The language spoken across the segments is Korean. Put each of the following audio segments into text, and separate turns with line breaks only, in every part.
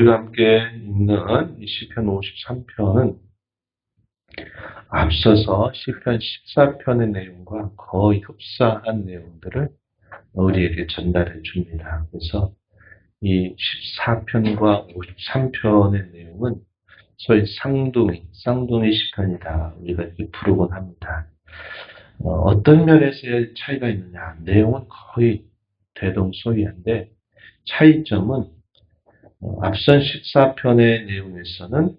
우리가 함께 읽는 이 시편 53편은 앞서서 시편 14편의 내용과 거의 흡사한 내용들을 우리에게 전달해 줍니다. 그래서 이 14편과 53편의 내용은 소위 쌍둥이 시편이다. 우리가 이렇게 부르곤 합니다. 어떤 면에서의 차이가 있느냐? 내용은 거의 대동소이한데 차이점은 앞선 14편의 내용에서는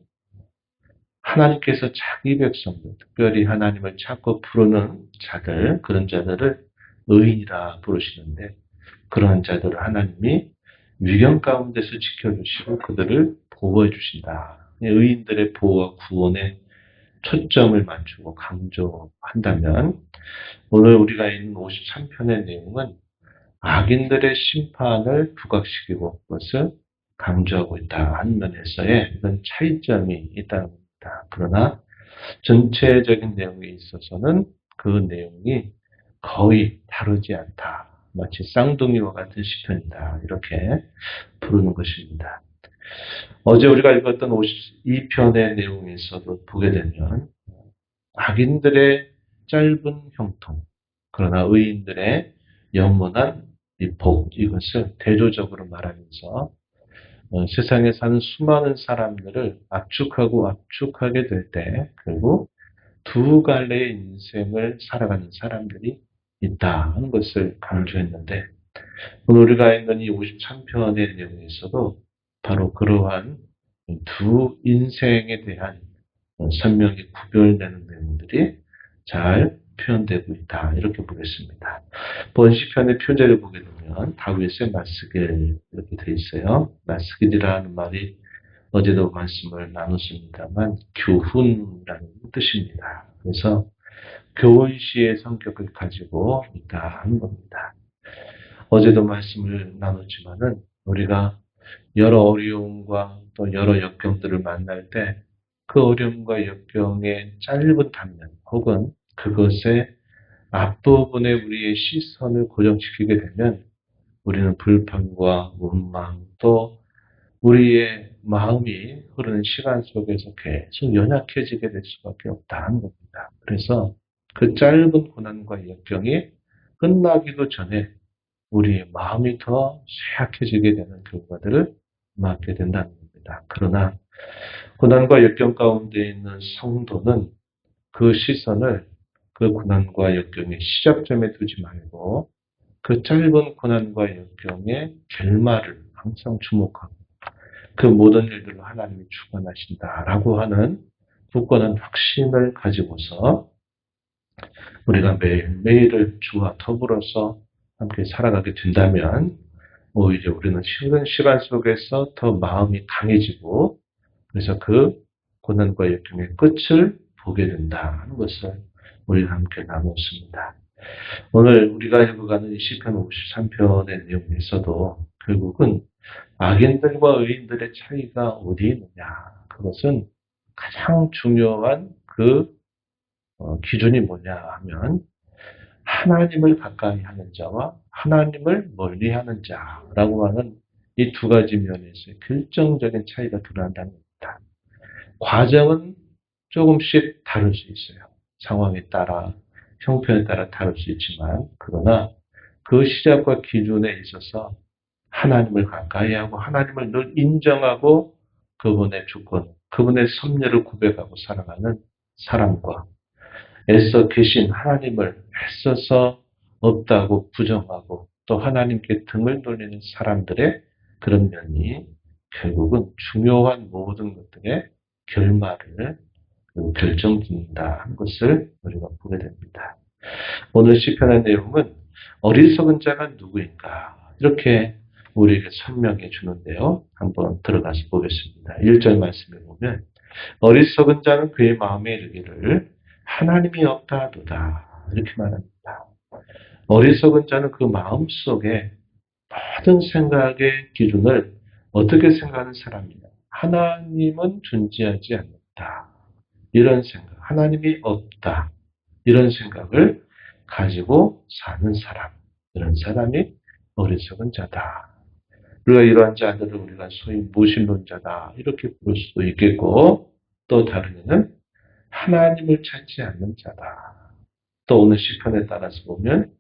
하나님께서 자기 백성들, 특별히 하나님을 찾고 부르는 자들, 그런 자들을 의인이라 부르시는데 그러한 자들을 하나님이 위경 가운데서 지켜주시고 그들을 보호해 주신다. 의인들의 보호와 구원에 초점을 맞추고 강조한다면 오늘 우리가 읽는 53편의 내용은 악인들의 심판을 부각시키고 그것을 강조하고 있다 하는 면에서의 이런 차이점이 있다는 겁니다. 그러나 전체적인 내용에 있어서는 그 내용이 거의 다르지 않다. 마치 쌍둥이와 같은 시편이다. 이렇게 부르는 것입니다. 어제 우리가 읽었던 52편의 내용에서도 보게 되면 악인들의 짧은 형통, 그러나 의인들의 영원한 이 복, 이것을 대조적으로 말하면서 세상에 사는 수많은 사람들을 압축하게 될 때 결국 두 갈래의 인생을 살아가는 사람들이 있다 하는 것을 강조했는데 오늘 우리가 읽는 이 53편의 내용에서도 바로 그러한 두 인생에 대한 선명히 구별되는 내용들이 잘 표현되고 있다. 이렇게 보겠습니다. 번시편의 표제를 보게 되면 다윗의 맞스길 이렇게 되어 있어요. 맞스길이라는 말이 어제도 말씀을 나눴습니다만 교훈이라는 뜻입니다. 그래서 교훈시의 성격을 가지고 있다 하는 겁니다. 어제도 말씀을 나눴지만은 우리가 여러 어려움과 또 여러 역경들을 만날 때 그 어려움과 역경의 짧은 단면 혹은 그것의 앞부분에 우리의 시선을 고정시키게 되면 우리는 불평과 원망 또 우리의 마음이 흐르는 시간 속에서 계속 연약해지게 될 수밖에 없다는 겁니다. 그래서 그 짧은 고난과 역경이 끝나기도 전에 우리의 마음이 더 쇠약해지게 되는 결과들을 맞게 된다는 겁니다. 그러나 고난과 역경 가운데 있는 성도는 그 시선을 그 고난과 역경의 시작점에 두지 말고 그 짧은 고난과 역경의 결말을 항상 주목하고 그 모든 일들로 하나님이 주관하신다라고 하는 굳건한 확신을 가지고서 우리가 매일매일을 주와 더불어서 함께 살아가게 된다면 오히려 우리는 힘든 시간 속에서 더 마음이 강해지고 그래서 그 고난과 역경의 끝을 보게 된다 하는 것을 우리가 함께 나눴습니다. 오늘 우리가 읽어가는 시편 53편의 내용에서도 결국은 악인들과 의인들의 차이가 어디 있느냐. 그것은 가장 중요한 그 기준이 뭐냐 하면 하나님을 가까이 하는 자와 하나님을 멀리 하는 자라고 하는 이 두 가지 면에서 결정적인 차이가 드러난다는 겁니다. 과정은 조금씩 다를 수 있어요. 상황에 따라, 형편에 따라 다를 수 있지만, 그러나 그 시작과 기준에 있어서 하나님을 가까이 하고 하나님을 늘 인정하고 그분의 주권, 그분의 섭리를 고백하고 살아가는 사람과 애써 계신 하나님을 애써서 없다고 부정하고 또 하나님께 등을 돌리는 사람들의 그런 면이 결국은 중요한 모든 것들의 결말을 결정짓는다는 것을 우리가 보게 됩니다. 오늘 시편의 내용은 어리석은 자가 누구인가 이렇게 우리에게 설명해 주는데요. 한번 들어가서 보겠습니다. 1절 말씀에 보면 어리석은 자는 그의 마음에 이르기를 하나님이 없다 하도다 이렇게 말합니다. 어리석은 자는 그 마음속에 모든 생각의 기준을 어떻게 생각하는 사람이냐. 하나님은 존재하지 않는다. 이런 생각, 하나님이 없다. 이런 생각을 가지고 사는 사람. 이런 사람이 어리석은 자다. 우리가 이러한 자들을 우리가 소위 무신론자다 이렇게 부를 수도 있겠고, 또 다르게는 하나님을 찾지 않는 자다. 또 오늘 시편에 따라서 보면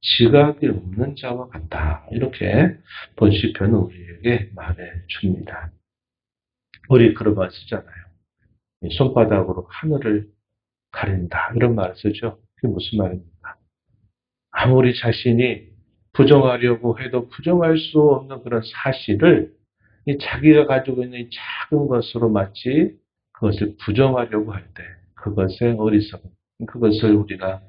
지각이 없는 자와 같다. 이렇게 본 시편은 우리에게 말해 줍니다. 우리 그런 말 쓰잖아요. 손바닥으로 하늘을 가린다. 이런 말을 쓰죠. 그게 무슨 말입니까? 아무리 자신이 부정하려고 해도 부정할 수 없는 그런 사실을 자기가 가지고 있는 이 작은 것으로 마치 그것을 부정하려고 할 때, 그것의 어리석음, 그것을 우리가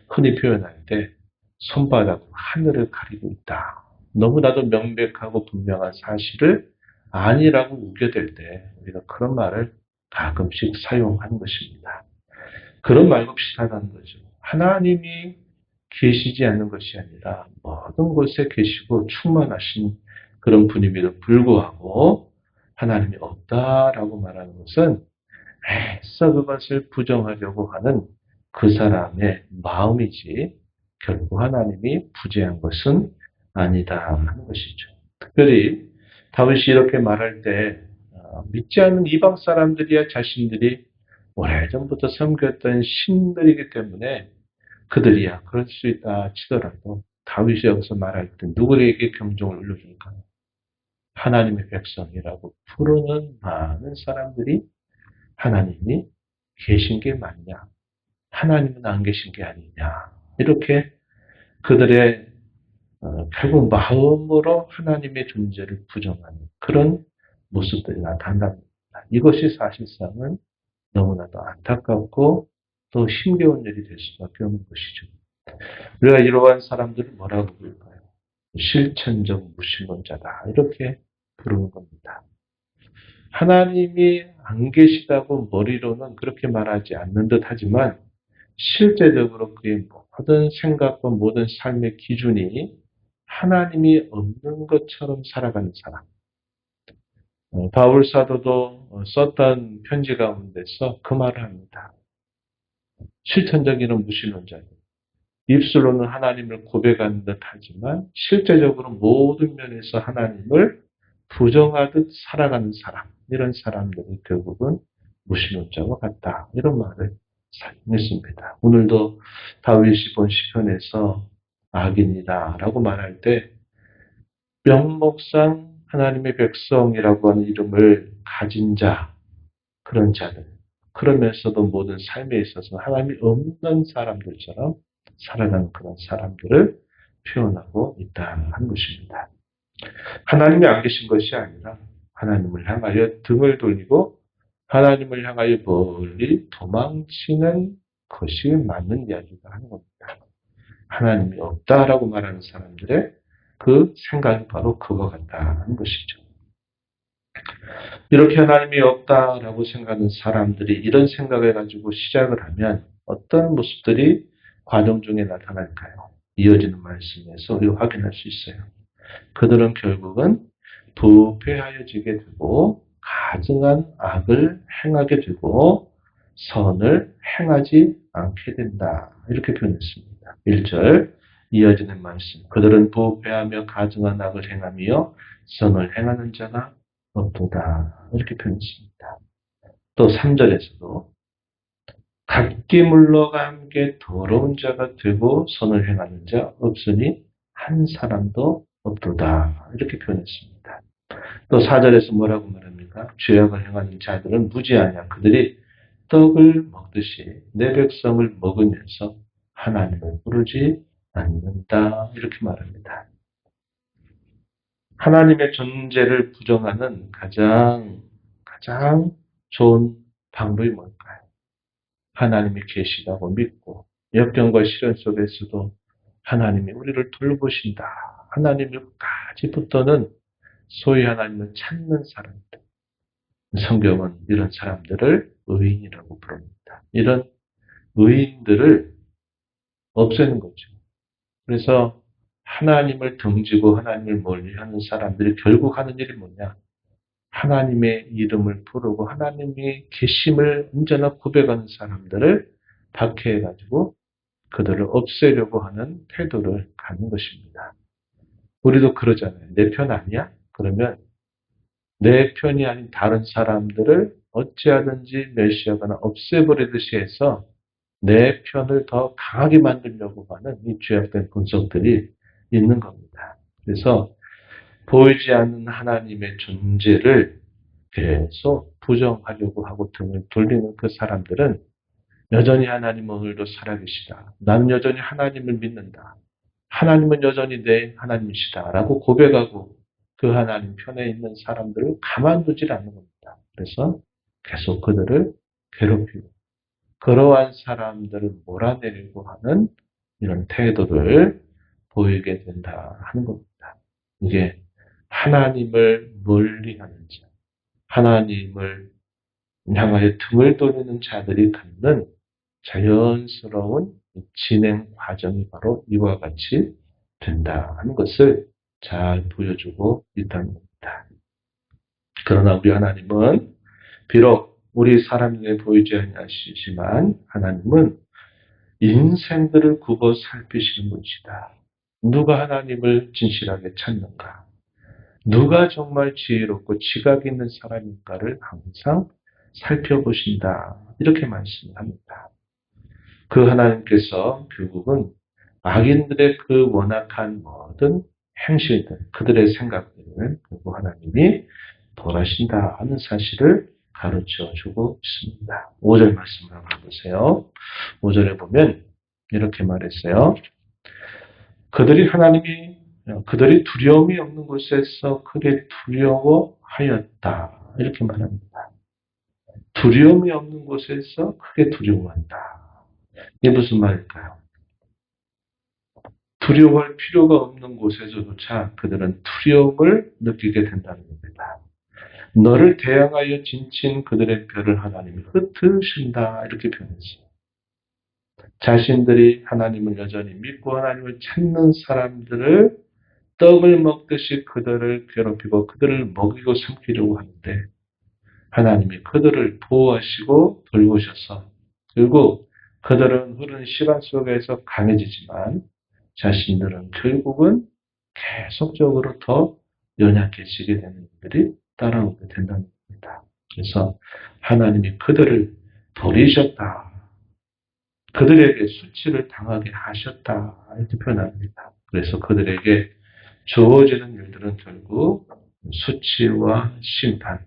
흔히 표현할 때 손바닥으로 하늘을 가리고 있다. 너무나도 명백하고 분명한 사실을 아니라고 우겨댈 때 우리가 그런 말을 가끔씩 사용하는 것입니다. 그런 말과 비슷하다는 거죠. 하나님이 계시지 않는 것이 아니라 모든 곳에 계시고 충만하신 그런 분임에도 불구하고 하나님이 없다라고 말하는 것은 애써 그것을 부정하려고 하는 그 사람의 마음이지 결코 하나님이 부재한 것은 아니다 하는 것이죠. 특별히 다윗이 이렇게 말할 때 믿지 않는 이방 사람들이야 자신들이 오래전부터 섬겼던 신들이기 때문에 그들이야 그럴 수 있다 치더라도 다윗이 여기서 말할 때 누구에게 경종을 울려줄까요? 하나님의 백성이라고 부르는 많은 사람들이 하나님이 계신 게 맞냐? 하나님은 안 계신 게 아니냐? 이렇게 그들의 결국 마음으로 하나님의 존재를 부정하는 그런 모습들이 나타납니다. 이것이 사실상은 너무나도 안타깝고 또 힘겨운 일이 될 수밖에 없는 것이죠. 우리가 이러한 사람들을 뭐라고 부를까요? 실천적 무신론자다. 이렇게 부르는 겁니다. 하나님이 안 계시다고 머리로는 그렇게 말하지 않는 듯 하지만 실제적으로 그의 모든 생각과 모든 삶의 기준이 하나님이 없는 것처럼 살아가는 사람. 바울 사도도 썼던 편지 가운데서 그 말을 합니다. 실천적인 무신론자들. 입술로는 하나님을 고백하는 듯 하지만 실제적으로 모든 면에서 하나님을 부정하듯 살아가는 사람. 이런 사람들이 결국은 무신론자와 같다. 이런 말을 사용했습니다. 오늘도 다윗이 본 시편에서 악인이다 라고 말할 때 명목상 하나님의 백성이라고 하는 이름을 가진 자, 그런 자들, 그러면서도 모든 삶에 있어서 하나님이 없는 사람들처럼 살아가는 그런 사람들을 표현하고 있다는 것입니다. 하나님이 안 계신 것이 아니라 하나님을 향하여 등을 돌리고 하나님을 향하여 멀리 도망치는 것이 맞는 이야기가 하는 겁니다. 하나님이 없다라고 말하는 사람들의 그 생각이 바로 그거 같다는 것이죠. 이렇게 하나님이 없다라고 생각하는 사람들이 이런 생각을 가지고 시작을 하면 어떤 모습들이 과정 중에 나타날까요? 이어지는 말씀에서 우리가 확인할 수 있어요. 그들은 결국은 부패하여지게 되고 가증한 악을 행하게 되고 선을 행하지 않게 된다. 이렇게 표현했습니다. 1절 이어지는 말씀. 그들은 부패하며 가증한 악을 행하며 선을 행하는 자가 없도다. 이렇게 표현했습니다. 또 3절에서도 각기 물러가 함께 더러운 자가 되고 선을 행하는 자 없으니 한 사람도 없도다. 이렇게 표현했습니다. 또 4절에서 뭐라고 말합니까? 죄악을 행하는 자들은 무지하냐. 그들이 떡을 먹듯이 내 백성을 먹으면서 하나님을 부르지 않는다. 이렇게 말합니다. 하나님의 존재를 부정하는 가장 좋은 방법이 뭘까요? 하나님이 계시다고 믿고 역경과 시련 속에서도 하나님이 우리를 돌보신다. 하나님 여기까지부터는 소위 하나님을 찾는 사람들. 성경은 이런 사람들을 의인이라고 부릅니다. 이런 의인들을 없애는 거죠. 그래서 하나님을 등지고 하나님을 멀리하는 사람들이 결국 하는 일이 뭐냐? 하나님의 이름을 부르고 하나님의 계심을 언제나 고백하는 사람들을 박해해가지고 그들을 없애려고 하는 태도를 갖는 것입니다. 우리도 그러잖아요. 내 편 아니야? 그러면 내 편이 아닌 다른 사람들을 어찌하든지 멸시하거나 없애버리듯이 해서 내 편을 더 강하게 만들려고 하는 이 죄악된 분석들이 있는 겁니다. 그래서 보이지 않는 하나님의 존재를 계속 부정하려고 하고 등을 돌리는 그 사람들은 여전히 하나님은 오늘도 살아계시다. 나는 여전히 하나님을 믿는다. 하나님은 여전히 내 하나님이시다. 라고 고백하고 그 하나님 편에 있는 사람들을 가만두질 않는 겁니다. 그래서 계속 그들을 괴롭히고 그러한 사람들을 몰아내려고 하는 이런 태도를 보이게 된다 하는 겁니다. 이게 하나님을 멀리하는 자, 하나님을 향하여 등을 돌리는 자들이 갖는 자연스러운 진행 과정이 바로 이와 같이 된다 하는 것을 잘 보여주고 있다는 겁니다. 그러나 우리 하나님은 비록 우리 사람 중에 보이지 않으시지만 하나님은 인생들을 굽어 살피시는 분이시다. 누가 하나님을 진실하게 찾는가? 누가 정말 지혜롭고 지각 있는 사람인가를 항상 살펴보신다. 이렇게 말씀합니다. 그 하나님께서 결국은 악인들의 그 원악한 모든 행실들, 그들의 생각들을 결국 하나님이 벌하신다 하는 사실을 가르쳐 주고 있습니다. 5절 말씀을 한번 보세요. 5절에 보면 이렇게 말했어요. 그들이 두려움이 없는 곳에서 크게 두려워하였다. 이렇게 말합니다. 두려움이 없는 곳에서 크게 두려워한다. 이게 무슨 말일까요? 두려워할 필요가 없는 곳에서조차 그들은 두려움을 느끼게 된다는 겁니다. 너를 대항하여 진친 그들의 뼈를 하나님이 흩으신다. 이렇게 표현했어요. 자신들이 하나님을 여전히 믿고 하나님을 찾는 사람들을 떡을 먹듯이 그들을 괴롭히고 그들을 먹이고 삼키려고 하는데 하나님이 그들을 보호하시고 돌보셔서 결국 그들은 흐르는 시간 속에서 강해지지만 자신들은 결국은 계속적으로 더 연약해지게 되는 일들이 따라오게 된다는 겁니다. 그래서 하나님이 그들을 버리셨다. 그들에게 수치를 당하게 하셨다. 이렇게 표현합니다. 그래서 그들에게 주어지는 일들은 결국 수치와 심판,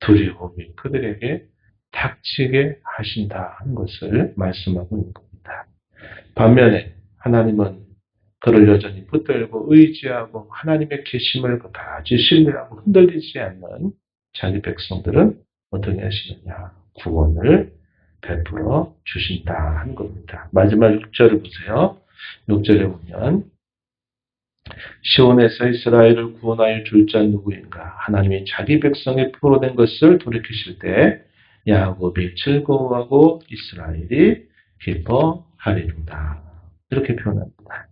두려움이 그들에게 닥치게 하신다 하는 것을 말씀하고 있는 겁니다. 반면에 하나님은 그를 여전히 붙들고 의지하고 하나님의 계심을 끝까지 신뢰하고 흔들리지 않는 자기 백성들은 어떻게 하시느냐? 구원을 베풀어 주신다 하는 겁니다. 마지막 6절을 보세요. 6절에 보면 시온에서 이스라엘을 구원하여 줄 자 누구인가? 하나님이 자기 백성의 포로된 것을 돌이키실 때 야곱이 즐거워하고 이스라엘이 기뻐하리로다. 이렇게 표현합니다.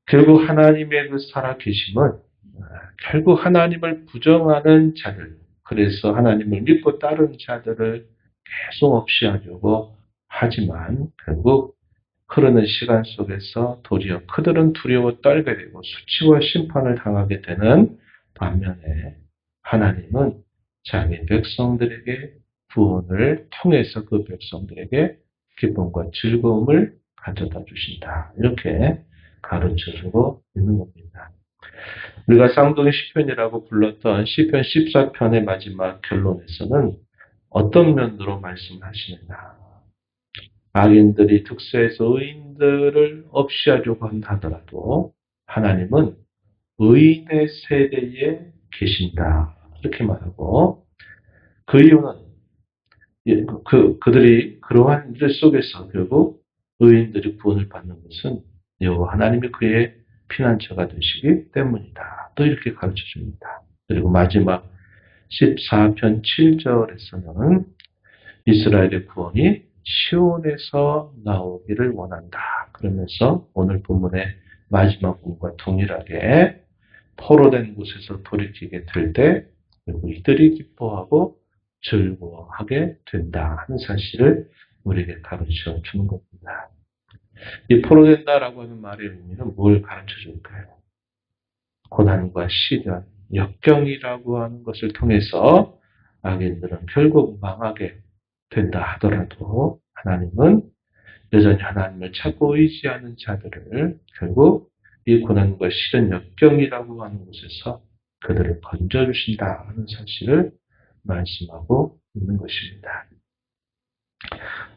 결국 하나님의 그 살아계심은 결국 하나님을 부정하는 자들, 그래서 하나님을 믿고 따르는 자들을 계속 없이 하려고 하지만 결국 흐르는 시간 속에서 도리어 그들은 두려워 떨게 되고 수치와 심판을 당하게 되는 반면에 하나님은 자기 백성들에게 구원을 통해서 그 백성들에게 기쁨과 즐거움을 가져다 주신다. 이렇게 가르쳐주고 있는 겁니다. 우리가 쌍둥이 시편이라고 불렀던 시편 14편의 마지막 결론에서는 어떤 면으로 말씀하시느냐. 악인들이 득세해서 의인들을 없이 하려고 하더라도 하나님은 의인의 세대에 계신다. 이렇게 말하고 그 이유는 그들이 그러한 일 속에서 결국 의인들이 구원을 받는 것은 여호와 하나님이 그의 피난처가 되시기 때문이다. 또 이렇게 가르쳐 줍니다. 그리고 마지막 14편 7절에서는 이스라엘의 구원이 시온에서 나오기를 원한다. 그러면서 오늘 본문의 마지막 부분과 동일하게 포로된 곳에서 돌이키게 될 때 이들이 기뻐하고 즐거워하게 된다 하는 사실을 우리에게 가르쳐 주는 겁니다. 이 포로된다라고 하는 말의 의미는 뭘 가르쳐 줄까요? 고난과 시련, 역경이라고 하는 것을 통해서 악인들은 결국 망하게 된다 하더라도 하나님은 여전히 하나님을 찾고 의지하는 자들을 결국 이 고난과 시련, 역경이라고 하는 곳에서 그들을 건져주신다 하는 사실을 말씀하고 있는 것입니다.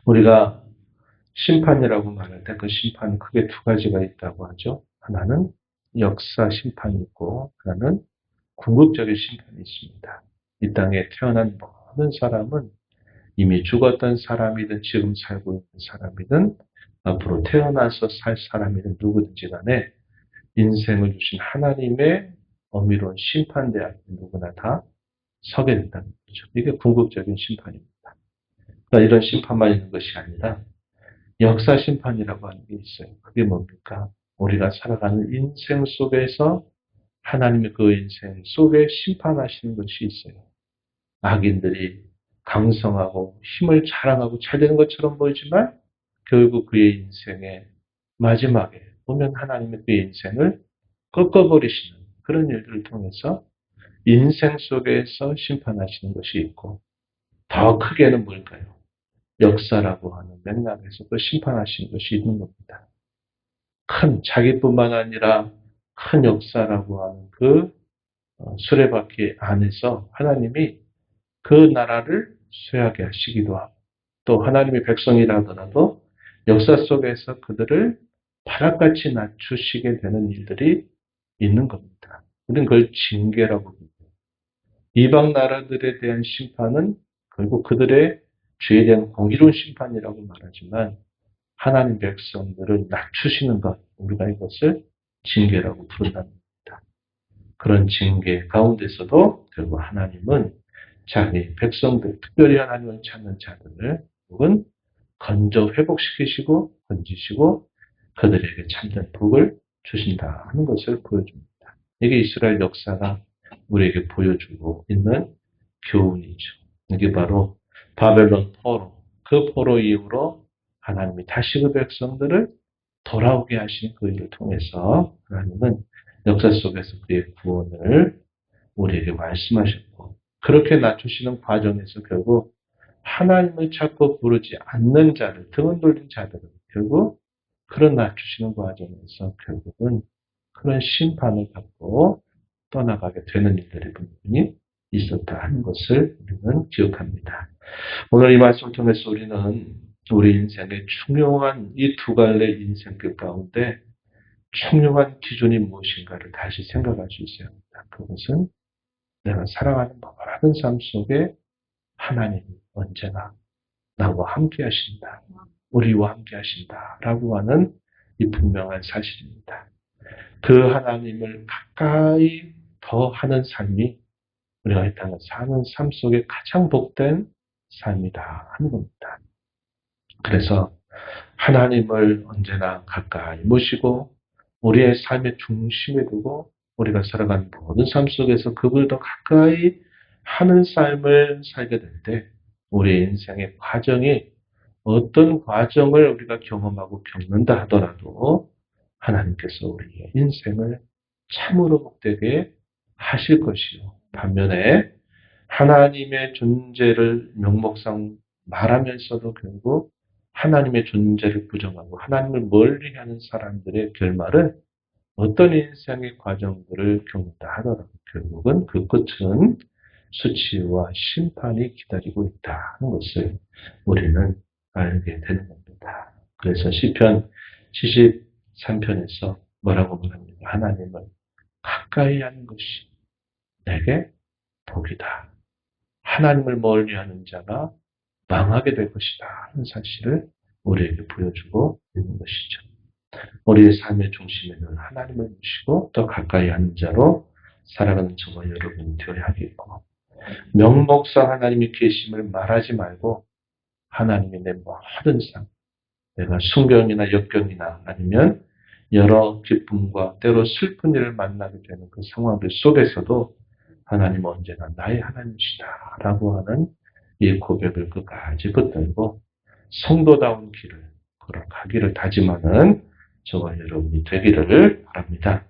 우리가 심판이라고 말할 때 그 심판은 크게 두 가지가 있다고 하죠. 하나는 역사 심판이 있고 하나는 궁극적인 심판이 있습니다. 이 땅에 태어난 모든 사람은 이미 죽었던 사람이든 지금 살고 있는 사람이든 앞으로 태어나서 살 사람이든 누구든지 간에 인생을 주신 하나님의 엄밀한 심판대 앞에 누구나 다 서게 된다는 거죠. 이게 궁극적인 심판입니다. 그러니까 이런 심판만 있는 것이 아니라 역사 심판이라고 하는 게 있어요. 그게 뭡니까? 우리가 살아가는 인생 속에서 하나님의 그 인생 속에 심판하시는 것이 있어요. 악인들이 강성하고 힘을 자랑하고 잘 되는 것처럼 보이지만 결국 그의 인생의 마지막에 보면 하나님의 그의 인생을 꺾어버리시는 그런 일들을 통해서 인생 속에서 심판하시는 것이 있고 더 크게는 뭘까요? 역사라고 하는 맥락에서 또 심판하시는 것이 있는 겁니다. 큰 자기뿐만 아니라 큰 역사라고 하는 그 수레바퀴 안에서 하나님이 그 나라를 쇠하게 하시기도 하고 또 하나님의 백성이라 하더라도 역사 속에서 그들을 바닥같이 낮추시게 되는 일들이 있는 겁니다. 우리는 그걸 징계라고 부릅니다. 이방 나라들에 대한 심판은 결국 그들의 죄에 대한 공의로운 심판이라고 말하지만 하나님 백성들을 낮추시는 것, 우리가 이것을 징계라고 부른다는 겁니다. 그런 징계 가운데서도 결국 하나님은 자기 백성들, 특별히 하나님을 찾는 자들을 혹은 건져 회복시키시고 건지시고 그들에게 참된 복을 주신다 하는 것을 보여줍니다. 이게 이스라엘 역사가 우리에게 보여주고 있는 교훈이죠. 이게 바로 바벨론 포로, 그 포로 이후로 하나님이 다시 그 백성들을 돌아오게 하신 그 일을 통해서 하나님은 역사 속에서 그의 구원을 우리에게 말씀하셨고 그렇게 낮추시는 과정에서 결국 하나님을 찾고 부르지 않는 자를 등을 돌린 자들은 결국 그런 낮추시는 과정에서 결국은 그런 심판을 받고 떠나가게 되는 일들이 분명히 있었다 하는 것을 우리는 기억합니다. 오늘 이 말씀을 통해서 우리는 우리 인생의 중요한 이 두 갈래 인생길 가운데 중요한 기준이 무엇인가를 다시 생각할 수 있어야 합니다. 그것은 내가 살아가는 모든 삶 속에 하나님이 언제나 나와 함께 하신다. 우리와 함께 하신다. 라고 하는 이 분명한 사실입니다. 그 하나님을 가까이 더 하는 삶이 우리가 이 땅에 사는 삶 속에 가장 복된 삶이다 하는 겁니다. 그래서 하나님을 언제나 가까이 모시고 우리의 삶의 중심에 두고 우리가 살아가는 모든 삶 속에서 그걸 더 가까이 하는 삶을 살게 될 때 우리 인생의 과정이 어떤 과정을 우리가 경험하고 겪는다 하더라도 하나님께서 우리의 인생을 참으로 복되게 하실 것이요. 반면에 하나님의 존재를 명목상 말하면서도 결국 하나님의 존재를 부정하고 하나님을 멀리하는 사람들의 결말은 어떤 인생의 과정들을 겪는다 하더라도 결국은 그 끝은 수치와 심판이 기다리고 있다는 것을 우리는 알게 되는 겁니다. 그래서 시편 73편에서 뭐라고 말합니까? 하나님을 가까이 하는 것이 내게 복이다. 하나님을 멀리하는 자가 망하게 될 것이다 하는 사실을 우리에게 보여주고 있는 것이죠. 우리의 삶의 중심에는 하나님을 모시고 더 가까이 하는 자로 살아가는 저와 여러분이 되어야 하겠고 명목상 하나님이 계심을 말하지 말고 하나님이 내 모든 삶, 내가 순경이나 역경이나 아니면 여러 기쁨과 때로 슬픈 일을 만나게 되는 그 상황들 속에서도 하나님은 언제나 나의 하나님이시다 라고 하는 이 고백을 끝까지 붙들고 성도다운 길을 걸어가기를 다짐하는 저와 여러분이 되기를 바랍니다.